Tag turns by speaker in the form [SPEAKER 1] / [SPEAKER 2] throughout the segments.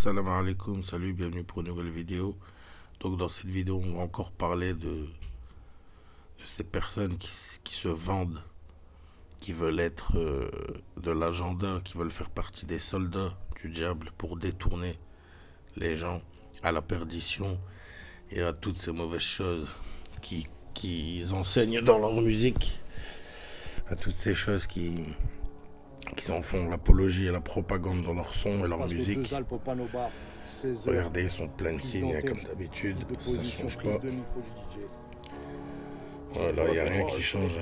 [SPEAKER 1] Salam alaikum, salut, bienvenue pour une nouvelle vidéo. Donc dans cette vidéo, on va encore parler de ces personnes qui se vendent, qui veulent être de l'agenda, qui veulent faire partie des soldats du diable pour détourner les gens à la perdition et à toutes ces mauvaises choses qu'ils enseignent dans leur musique, à toutes ces choses qui en font l'apologie et la propagande dans leur son et leur musique. Regardez, ils sont pleins de signes comme d'habitude, ça ne change pas. Voilà, il n'y a rien qui change.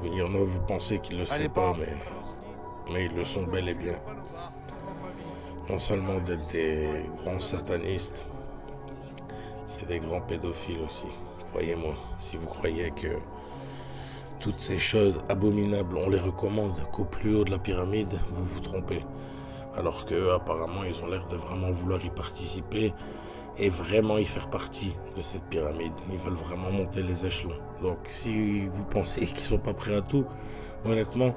[SPEAKER 1] Il y en a, vous pensez qu'ils ne le seraient pas, mais ils le sont bel et bien. Non seulement d'être des grands satanistes, c'est des grands pédophiles aussi. Croyez-moi, si vous croyez que toutes ces choses abominables, on les recommande qu'au plus haut de la pyramide, vous vous trompez. Alors qu'eux, apparemment, ils ont l'air de vraiment vouloir y participer et vraiment y faire partie de cette pyramide. Ils veulent vraiment monter les échelons. Donc, si vous pensez qu'ils sont pas prêts à tout, honnêtement,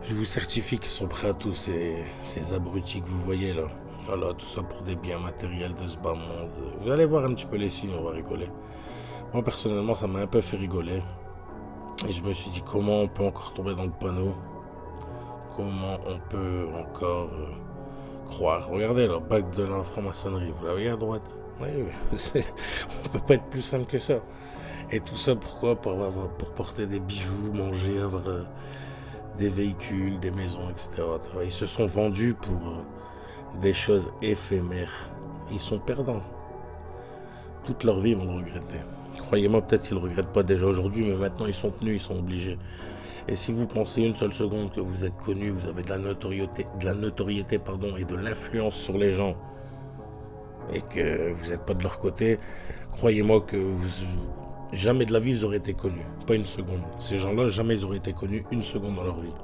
[SPEAKER 1] je vous certifie qu'ils sont prêts à tout, ces abrutis que vous voyez là. Voilà, tout ça pour des biens matériels de ce bas monde. Vous allez voir un petit peu les signes, on va rigoler. Moi, personnellement, ça m'a un peu fait rigoler. Et je me suis dit, comment on peut encore tomber dans le panneau? Comment on peut encore croire? Regardez la bague de la franc-maçonnerie, vous la voyez à droite? Oui, on peut pas être plus simple que ça. Et tout ça pourquoi? Pour porter des bijoux, manger, avoir des véhicules, des maisons, etc. Ils se sont vendus pour des choses éphémères. Ils sont perdants. Toute leur vie, ils vont le regretter. Croyez-moi, peut-être qu'ils ne le regrettent pas déjà aujourd'hui, mais maintenant ils sont tenus, ils sont obligés. Et si vous pensez une seule seconde que vous êtes connu, vous avez de la notoriété et de l'influence sur les gens, et que vous n'êtes pas de leur côté, croyez-moi que jamais de la vie vous aurez été connus. Pas une seconde. Ces gens-là, jamais ils auraient été connus une seconde dans leur vie.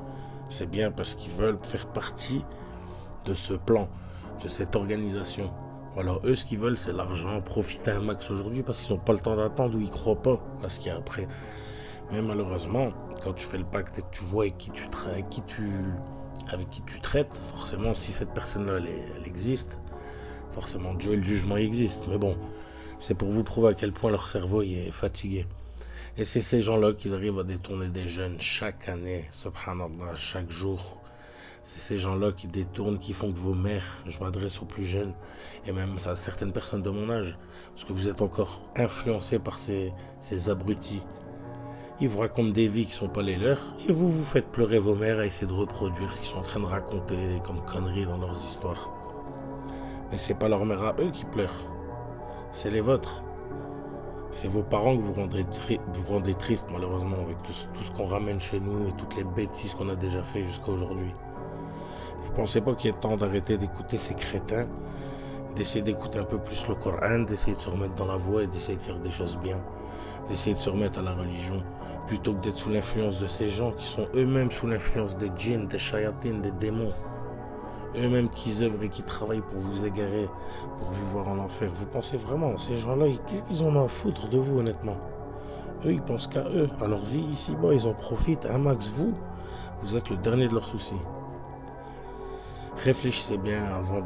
[SPEAKER 1] C'est bien parce qu'ils veulent faire partie de ce plan, de cette organisation. Alors eux, ce qu'ils veulent, c'est l'argent, profiter un max aujourd'hui parce qu'ils n'ont pas le temps d'attendre ou ils ne croient pas à ce qu'il y a après. Mais malheureusement, quand tu fais le pacte et que tu vois avec qui tu traites, forcément, si cette personne-là, elle existe, forcément Dieu et le jugement existe. Mais bon, c'est pour vous prouver à quel point leur cerveau est fatigué. Et c'est ces gens-là qui arrivent à détourner des jeunes chaque année, subhanallah, chaque jour. C'est ces gens-là qui détournent, qui font que vos mères, je m'adresse aux plus jeunes, et même à certaines personnes de mon âge, parce que vous êtes encore influencés par ces abrutis. Ils vous racontent des vies qui ne sont pas les leurs, et vous faites pleurer vos mères à essayer de reproduire ce qu'ils sont en train de raconter comme conneries dans leurs histoires. Mais c'est pas leurs mères à eux qui pleurent, c'est les vôtres. C'est vos parents que vous rendez tristes, malheureusement, avec tout ce qu'on ramène chez nous et toutes les bêtises qu'on a déjà fait jusqu'à aujourd'hui. Vous pensez pas qu'il est temps d'arrêter d'écouter ces crétins, d'essayer d'écouter un peu plus le Coran, d'essayer de se remettre dans la voie et d'essayer de faire des choses bien, d'essayer de se remettre à la religion, plutôt que d'être sous l'influence de ces gens qui sont eux-mêmes sous l'influence des djinns, des shayatines, des démons, eux-mêmes qui œuvrent et qui travaillent pour vous égarer, pour vous voir en enfer. Vous pensez vraiment, ces gens-là, qu'est-ce qu'ils ont à foutre de vous, honnêtement? Eux, ils pensent qu'à eux, à leur vie ici-bas, ils en profitent un max. Vous êtes le dernier de leurs soucis. Réfléchissez bien avant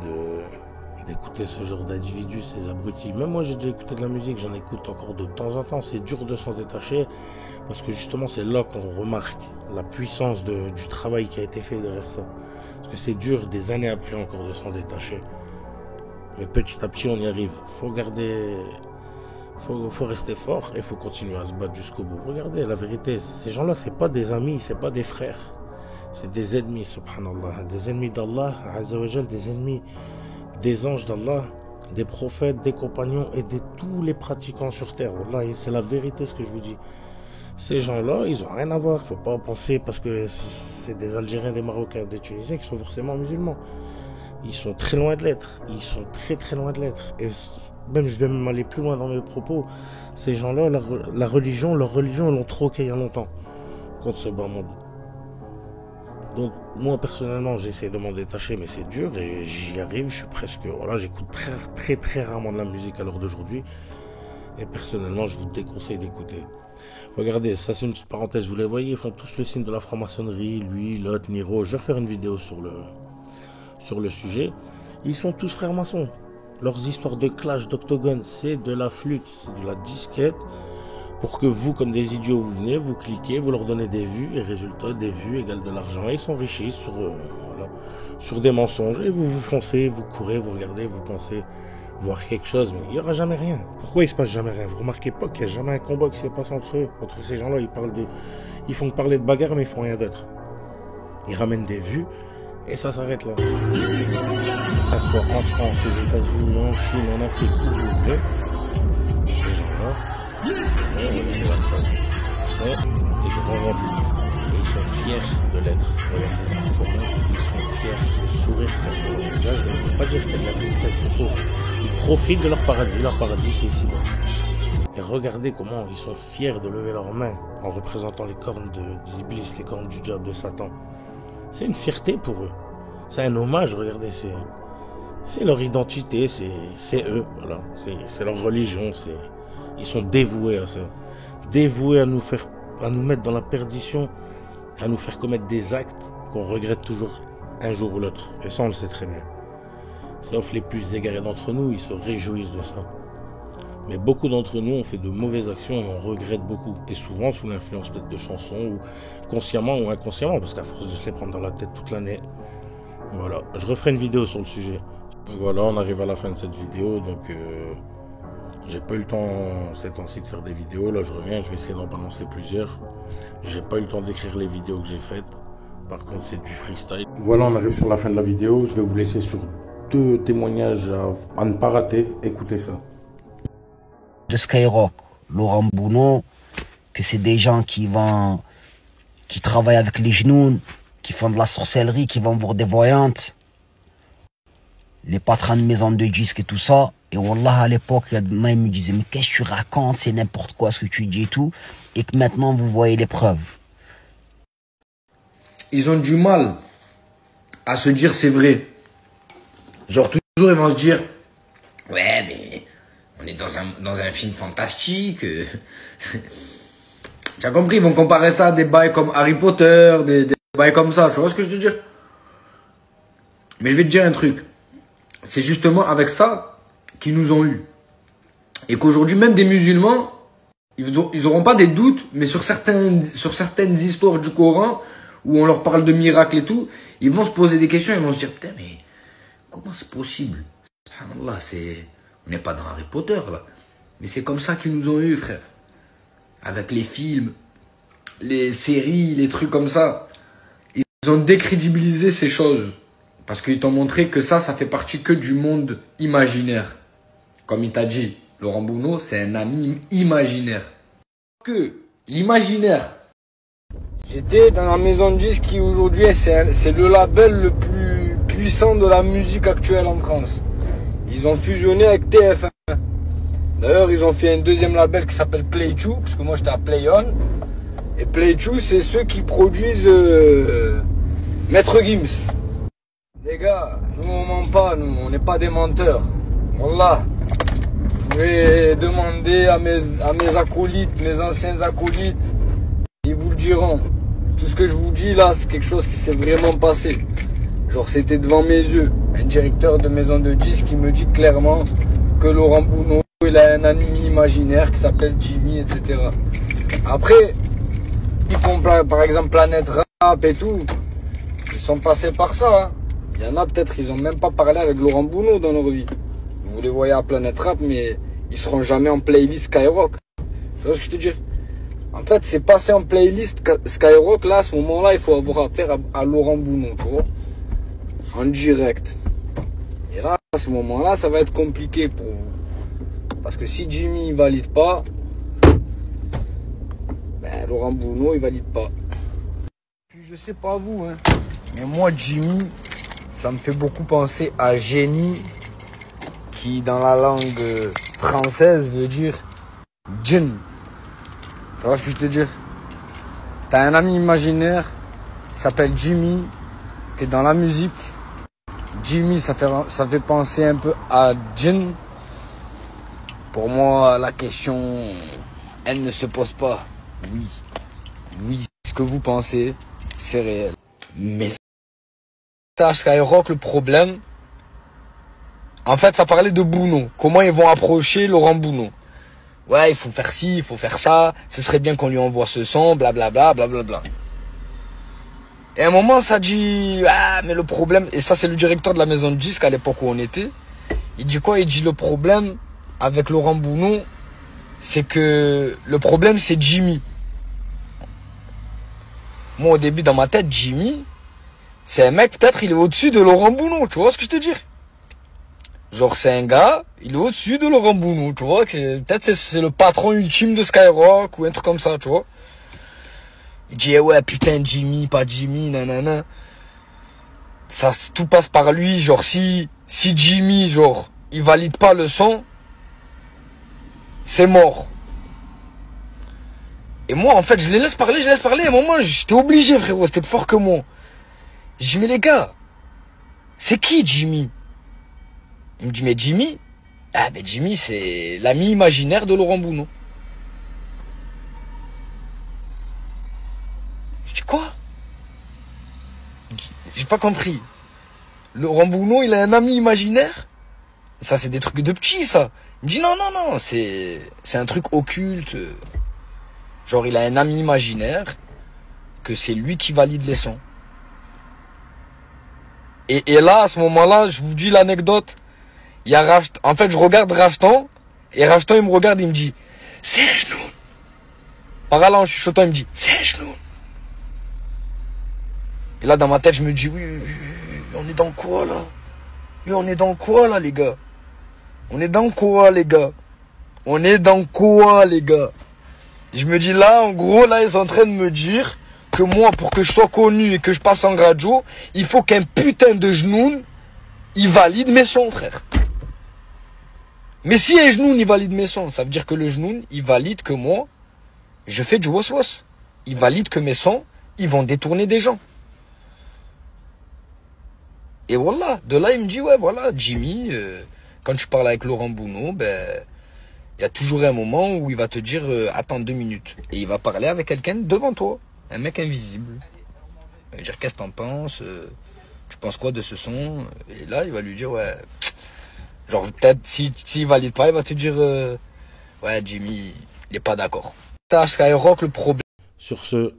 [SPEAKER 1] d'écouter ce genre d'individus, ces abrutis. Même moi, j'ai déjà écouté de la musique, j'en écoute encore de temps en temps. C'est dur de s'en détacher parce que justement, c'est là qu'on remarque la puissance du travail qui a été fait derrière ça. Parce que c'est dur des années après encore de s'en détacher. Mais petit à petit, on y arrive. Faut rester fort et faut continuer à se battre jusqu'au bout. Regardez, la vérité, ces gens-là, c'est pas des amis, c'est pas des frères. C'est des ennemis, subhanallah, des ennemis d'Allah, azawajal, des ennemis des anges d'Allah, des prophètes, des compagnons et de tous les pratiquants sur terre. Wallah, c'est la vérité ce que je vous dis. Ces gens-là, ils n'ont rien à voir. Il ne faut pas penser parce que c'est des Algériens, des Marocains, des Tunisiens qui sont forcément musulmans. Ils sont très loin de l'être. Ils sont très très loin de l'être. Et même, je vais même aller plus loin dans mes propos. Ces gens-là, leur religion, ils l'ont troqué il y a longtemps contre ce bas monde. Donc moi personnellement j'essaie de m'en détacher mais c'est dur et j'y arrive, je suis presque, voilà, j'écoute très rarement de la musique à l'heure d'aujourd'hui et personnellement je vous déconseille d'écouter. Regardez, ça c'est une petite parenthèse, vous les voyez, ils font tous le signe de la franc-maçonnerie, lui, l'autre, Niro. Je vais refaire une vidéo sur le sujet Ils sont tous frères maçons. Leurs histoires de clash, d'octogone, c'est de la flûte, c'est de la disquette. Pour que vous, comme des idiots, vous venez, vous cliquez, vous leur donnez des vues, et résultat, des vues égale de l'argent. Et ils s'enrichissent sur des mensonges. Et vous foncez, vous courez, vous regardez, vous pensez voir quelque chose, mais il n'y aura jamais rien. Pourquoi il ne se passe jamais rien? Vous remarquez pas qu'il n'y a jamais un combat qui s'est passé entre eux, entre ces gens-là. Ils font parler de bagarre, mais ils font rien d'autre. Ils ramènent des vues, et ça s'arrête là. Que ça soit en France, aux États-Unis, en Chine, en Afrique, où vous voulez, ces gens-là sont des grands remplis. Et ils sont fiers de l'être. Regardez comment ils sont fiers de sourire sur leur visage. Je ne veux pas dire qu'il y a de la tristesse, c'est faux. Ils profitent de leur paradis. Leur paradis, c'est ici-bas. Et regardez comment ils sont fiers de lever leurs mains en représentant les cornes d'Iblis, les cornes du diable, de Satan. C'est une fierté pour eux. C'est un hommage, regardez, c'est leur identité, c'est eux, voilà. C'est leur religion, ils sont dévoués à ça. Dévoués à nous mettre dans la perdition, à nous faire commettre des actes qu'on regrette toujours un jour ou l'autre. Et ça, on le sait très bien. Sauf les plus égarés d'entre nous, ils se réjouissent de ça. Mais beaucoup d'entre nous ont fait de mauvaises actions et on regrette beaucoup. Et souvent sous l'influence peut-être de chansons, ou consciemment ou inconsciemment, parce qu'à force de se les prendre dans la tête toute l'année. Voilà, je referai une vidéo sur le sujet. Voilà, on arrive à la fin de cette vidéo, donc j'ai pas eu le temps ces temps-ci de faire des vidéos. Là je reviens, je vais essayer d'en balancer plusieurs. J'ai pas eu le temps d'écrire les vidéos que j'ai faites. Par contre c'est du freestyle. Voilà, on arrive sur la fin de la vidéo. Je vais vous laisser sur 2 témoignages à ne pas rater. Écoutez ça.
[SPEAKER 2] De Skyrock, Laurent Bounot, que c'est des gens qui travaillent avec les genoux, qui font de la sorcellerie, qui vont voir des voyantes, les patrons de maisons de disques et tout ça. Et wallah, à l'époque, il y a des gens qui me disaient, mais qu'est-ce que tu racontes, c'est n'importe quoi ce que tu dis et tout. Et que maintenant, vous voyez les preuves.
[SPEAKER 3] Ils ont du mal à se dire c'est vrai. Genre toujours, ils vont se dire, ouais, mais on est dans un film fantastique. Tu as compris, ils vont comparer ça à des bails comme Harry Potter, des bails comme ça. Tu vois ce que je veux dire? Mais je vais te dire un truc. C'est justement avec ça qu'ils nous ont eu. Et qu'aujourd'hui, même des musulmans, ils auront pas des doutes, mais sur certaines histoires du Coran, où on leur parle de miracles et tout, ils vont se poser des questions, ils vont se dire, putain, mais comment c'est possible? Subhanallah, on n'est pas dans Harry Potter, là. Mais c'est comme ça qu'ils nous ont eu, frère. Avec les films, les séries, les trucs comme ça. Ils ont décrédibilisé ces choses. Parce qu'ils t'ont montré que ça fait partie que du monde imaginaire. Comme il t'a dit, Laurent Bounot, c'est un ami imaginaire. Que l'imaginaire. J'étais dans la maison de disques qui aujourd'hui, c'est le label le plus puissant de la musique actuelle en France. Ils ont fusionné avec TF1. D'ailleurs, ils ont fait un deuxième label qui s'appelle Play2, parce que moi j'étais à Play On. Et Play2, c'est ceux qui produisent Maître Gims. Les gars, nous on ment pas, nous, on n'est pas des menteurs. Wallah. Vous pouvez demander à mes acolytes, mes anciens acolytes, ils vous le diront. Tout ce que je vous dis là, c'est quelque chose qui s'est vraiment passé. Genre c'était devant mes yeux. Un directeur de maison de disques qui me dit clairement que Laurent Bounot, il a un ami imaginaire qui s'appelle Jimmy, etc. Après, ils font par exemple Planète Rap et tout. Ils sont passés par ça. Hein. Il y en a peut-être, ils ont même pas parlé avec Laurent Bounot dans leur vie. Vous les voyez à Planète Rap, mais ils seront jamais en playlist Skyrock. Tu vois ce que je te dis? En fait, c'est passé en playlist Skyrock. Là, à ce moment-là, il faut avoir affaire à Laurent Bounot, tu vois, en direct. Et là, à ce moment-là, ça va être compliqué pour vous. Parce que si Jimmy ne valide pas, ben, Laurent Bounot, il valide pas. Puis, je sais pas vous, hein, mais moi, Jimmy, ça me fait beaucoup penser à génie, qui, dans la langue française, veut dire djinn. Tu vois ce que je te dis? T'as un ami imaginaire, il s'appelle Jimmy, t'es dans la musique. Jimmy, ça fait penser un peu à djinn. Pour moi, la question, elle ne se pose pas. Oui, ce que vous pensez, c'est réel. Mais ça, Skyrock, le problème,
[SPEAKER 4] En fait, ça parlait de Bouno. Comment ils vont approcher Laurent Bouno. Ouais, il faut faire ci, il faut faire ça. Ce serait bien qu'on lui envoie ce son, blablabla, blablabla. Et à un moment, ça dit, ah, mais le problème, et ça c'est le directeur de la maison de disques à l'époque où on était. Il dit quoi? Il dit le problème avec Laurent Bouno, c'est que le problème c'est Jimmy. Moi au début dans ma tête, Jimmy, c'est un mec, peut-être il est au-dessus de Laurent Bouno, tu vois ce que je te dis? Genre c'est un gars, il est au-dessus de Laurent Bouno, tu vois, peut-être c'est le patron ultime de Skyrock ou un truc comme ça, tu vois. Il dit, eh ouais, putain, Jimmy, pas Jimmy, nanana. Ça, tout passe par lui, genre, si Jimmy, genre, il valide pas le son, c'est mort. Et moi, en fait, je les laisse parler, à un moment, j'étais obligé, frérot, c'était plus fort que moi. J'ai dit, mais les gars, c'est qui Jimmy? Il me dit, mais Jimmy? Ah, mais Jimmy, c'est l'ami imaginaire de Laurent Bouno. Je dis, quoi? J'ai pas compris. Laurent Bouno, il a un ami imaginaire? Ça, c'est des trucs de petits, ça. Il me dit, non, c'est un truc occulte. Genre, il a un ami imaginaire, que c'est lui qui valide les sons. Et là, à ce moment-là, je vous dis l'anecdote. Il y a Rachtan. En fait, je regarde Rachtan, et Rachtan, il me regarde, il me dit, c'est un genou. Par là, en chuchotant, il me dit, c'est un genou. Et là, dans ma tête, je me dis, oui, on est dans quoi, là? Oui, on est dans quoi, là, les gars? On est dans quoi, les gars? On est dans quoi, les gars? Je me dis, là, en gros, là, ils sont en train de me dire que moi, pour que je sois connu et que je passe en radio, il faut qu'un putain de genoun, il valide mes sons, frère. Mais si un genoun, il valide mes sons, ça veut dire que le genoun, il valide que moi, je fais du was-was. Il valide que mes sons, ils vont détourner des gens. Et voilà, de là, il me dit, ouais, voilà, Jimmy, quand tu parles avec Laurent Bouno, ben, il y a toujours un moment où il va te dire, attends 2 minutes. Et il va parler avec quelqu'un devant toi, un mec invisible. Il va dire, qu'est-ce que t'en penses? Tu penses quoi de ce son? Et là, il va lui dire, ouais, genre, peut-être, s'il valide pas, il va te dire, ouais, Jimmy, il est pas d'accord. Ça, Skyrock, le problème.
[SPEAKER 1] Sur ce,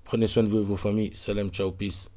[SPEAKER 1] prenez soin de vous et vos familles. Salam, ciao, peace.